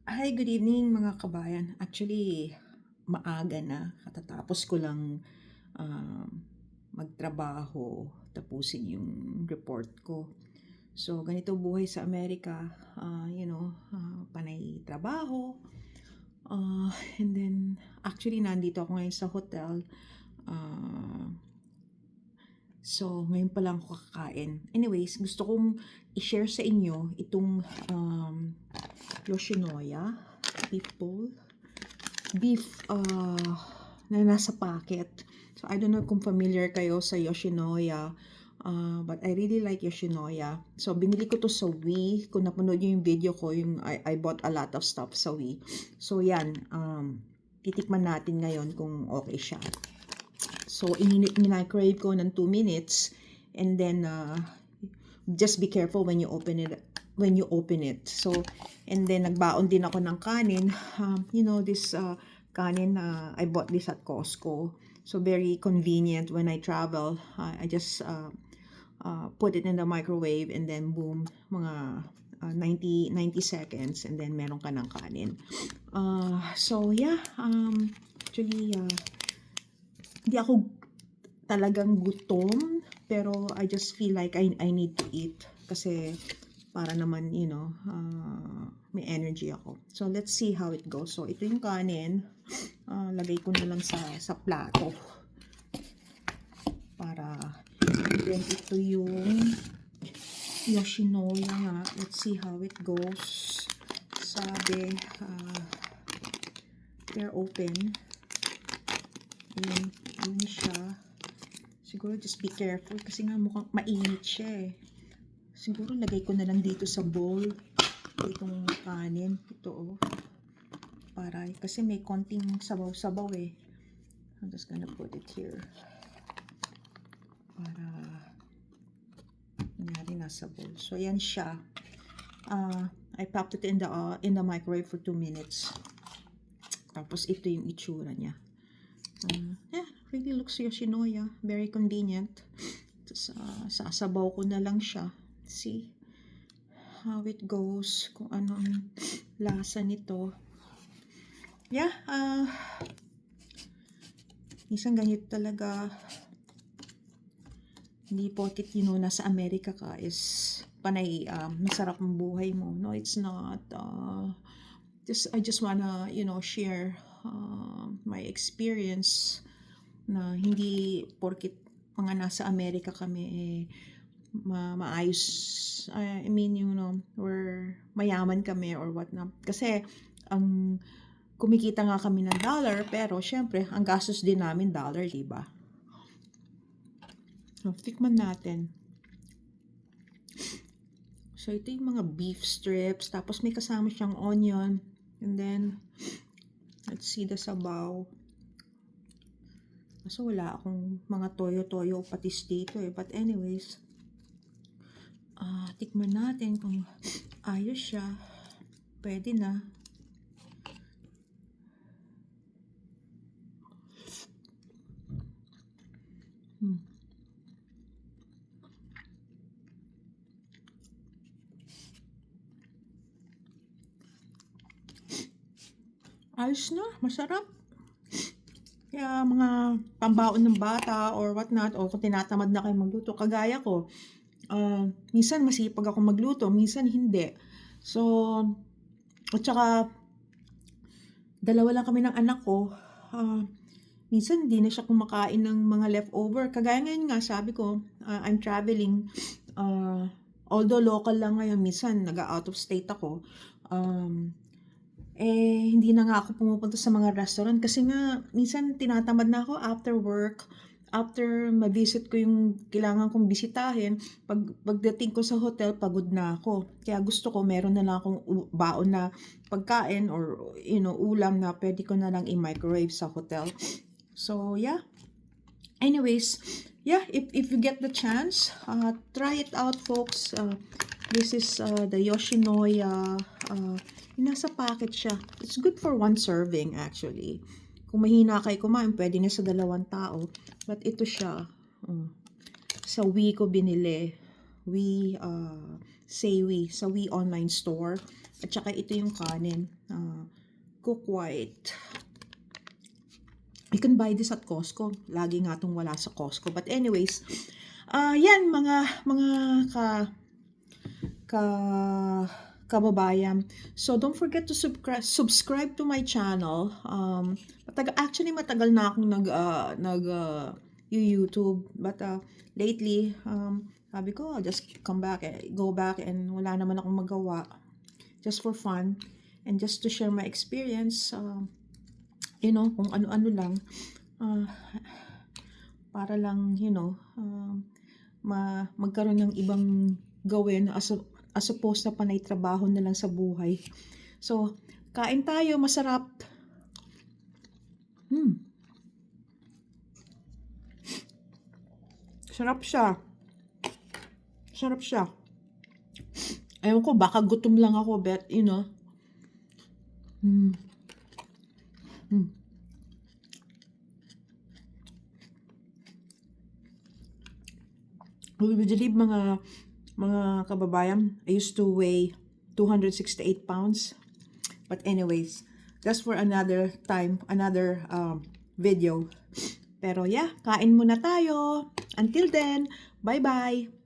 Hi, good evening mga kabayan. Actually, maaga na. Katatapos ko lang um, magtrabaho, tapusin yung report ko. So, ganito buhay sa Amerika. Panay trabaho. Uh, and then, actually, nandito ako ngayon sa hotel. Uh, so, ngayon pa lang ako kakain. Anyways, gusto kong i-share sa inyo itong Yoshinoya beef bowl. Beef na nasa packet. So, I don't know kung familiar kayo sa Yoshinoya. But I really like Yoshinoya. So, binili ko to sa Wii. Kung napanood nyo yung video ko, I bought a lot of stuff sa Wii. So, yan. Titikman natin ngayon kung okay siya. So, in-microwave ko ng 2 minutes. And then, just be careful when you open it. So, and then nagbaon din ako ng kanin. This kanin, I bought this at Costco. So, very convenient when I travel. I just put it in the microwave and then boom, mga 90 seconds and then meron ka ng kanin. So, yeah. Actually, hindi ako talagang gutom, pero I just feel like I need to eat kasi para naman, may energy ako. So, let's see how it goes. So, ito yung kanin. Lagay ko na lang sa plato. Para, then ito yung Yoshinoya nga. Let's see how it goes. Sabi, they're open. Yun siya. Siguro just be careful kasi nga mukhang mainit siya eh. Siguro lagay ko na lang dito sa bowl itong kanin. Ito para kasi may konting sabaw-sabaw eh. I'm just gonna put it here. Para nangyari nasa bowl. So yan siya. I popped it in the microwave for 2 minutes. Tapos ito yung itsura niya. Really looks Yoshinoya. Very convenient. Sasabaw ko na lang siya. See how it goes. Kung ano ang lasa nito. Yeah. Minsan ganito talaga. Hindi porket nasa Amerika ka is panay masarap ang buhay mo. No, it's not. I just wanna share my experience na hindi porket mga nasa Amerika kami maayos. I mean, we're mayaman kami or what not. Kasi ang kumikita nga kami ng dollar, pero syempre ang gastos din namin dollar, diba? So, tikman natin. So, ito yung mga beef strips. Tapos may kasama siyang onion. And then, let's see the sabaw. So, wala akong mga toyo-toyo o patis dito eh. But anyways, tikman natin kung ayos siya. Pwede na. Ayos na. Masarap. Kaya mga pambaon ng bata or what not, o kung tinatamad na kayo magluto, kagaya ko, minsan masipag ako magluto, minsan hindi. So, at saka, dalawa lang kami ng anak ko, minsan hindi na siya kumakain ng mga leftover. Kagaya ngayon nga, sabi ko, I'm traveling, although local lang ngayon, minsan nag-out of state ako, hindi na nga ako pumupunta sa mga restaurant kasi nga minsan tinatamad na ako after work, after ma-visit ko yung kailangan kong bisitahin, pagdating ko sa hotel, pagod na ako. Kaya gusto ko meron na lang akong baon na pagkain or ulam na pwede ko na lang i-microwave sa hotel. So, yeah. Anyways, yeah, if you get the chance, try it out, folks. This is the Yoshinoya. Nasa packet siya. It's good for 1 serving actually. Kung mahina kayo kumain, pwede na sa 2 tao. But ito siya. Sa Wii ko binili. Wii Saywi sa We Online Store. At saka ito yung kanin. Cook White. You can buy this at Costco. Lagi nga itong wala sa Costco. But anyways, yan mga kababayan. So don't forget to subscribe to my channel. Actually matagal na akong YouTube, but lately sabi ko I'll just go back and wala naman akong magawa, just for fun and just to share my experience, kung ano-ano lang, para lang magkaroon ng ibang gawin as opposed na panay trabaho na lang sa buhay. So kain tayo, masarap. Sarap siya. Sarap siya. Ayun ko, baka gutom lang ako, but We believe mga kababayan, I used to weigh 268 pounds. But anyways, that's for another time, another video. Pero yeah, kain muna tayo. Until then, bye-bye.